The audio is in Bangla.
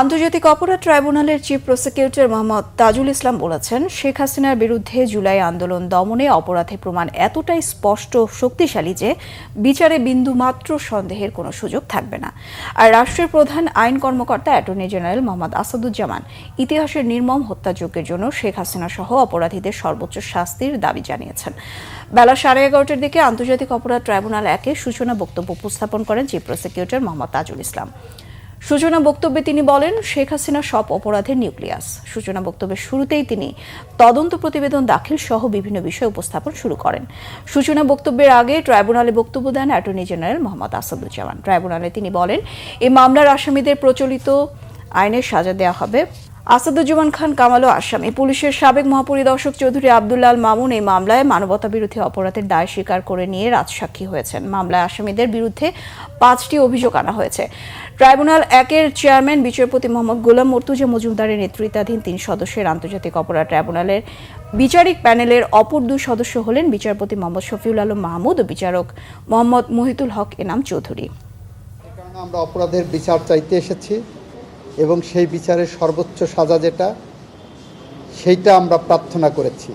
আন্তর্জাতিক অপরাধ ট্রাইব্যুনালের চিফ প্রসিকিউটর মোহাম্মদ তাজুল ইসলাম বলেছেন, শেখ হাসিনার বিরুদ্ধে জুলাই আন্দোলন দমনে অপরাধের প্রমাণ এতটাই স্পষ্ট ও শক্তিশালী যে বিচারে বিন্দুমাত্র সন্দেহের কোনো সুযোগ থাকবে না। আর রাষ্ট্রের প্রধান আইন কর্মকর্তা অ্যাটর্নি জেনারেল মোহাম্মদ আসাদুজ্জামান ইতিহাসের নির্মম হত্যাযজ্ঞের জন্য শেখ হাসিনা সহ অপরাধীদের সর্বোচ্চ শাস্তির দাবি জানিয়েছেন। বেলা 11:30টার দিকে আন্তর্জাতিক অপরাধ ট্রাইব্যুনাল 1-এ সূচনা বক্তব্য উপস্থাপন করেন চিফ প্রসিকিউটর মোহাম্মদ তাজুল ইসলাম। সূচনা বক্তব্যে তিনি বলেন, শেখ হাসিনা সব অপরাধের নিউক্লিয়াস। সূচনা বক্তব্যের শুরুতেই তিনি তদন্ত প্রতিবেদন দাখিল সহ বিভিন্ন বিষয় উপস্থাপন শুরু করেন। সূচনা বক্তব্যের আগে ট্রাইব্যুনালে বক্তব্য দেন অ্যাটর্নি জেনারেল মোহাম্মদ আসাদুজ্জামান। ট্রাইব্যুনালে তিনি বলেন, এই মামলার আসামিদের প্রচলিত আইনের সাজা দেওয়া হবে। আসাদুজ্জামান খান কামালও আসামি। পুলিশের সাবেক মহাপরিদর্শক চৌধুরী আব্দুল্লাহ আল মামুন এই মামলায় মানবতাবিরোধী অপরাধের দায় স্বীকার করে নিয়ে রাজসাক্ষী হয়েছেন। মামলায় আসামিদের বিরুদ্ধে 5টি অভিযোগ আনা হয়েছে। ট্রাইব্যুনাল 1-এর চেয়ারম্যান বিচারপতি মোহাম্মদ গোলাম মর্তুজা মজুমদারের নেতৃত্বাধীন 3 সদস্যের আন্তর্জাতিক অপরাধ ট্রাইব্যুনালের বিচারিক প্যানেলের অপর 2 সদস্য হলেন বিচারপতি মোহাম্মদ শফিউল আলম মাহমুদ ও বিচারক মোহাম্মদ মহিতুল হক এনাম চৌধুরী। আমরা অপরাধের বিচার চাইতে এসেছি এবং সেই বিচারের সর্বোচ্চ সাজা যেটা সেইটা আমরা প্রার্থনা করেছি।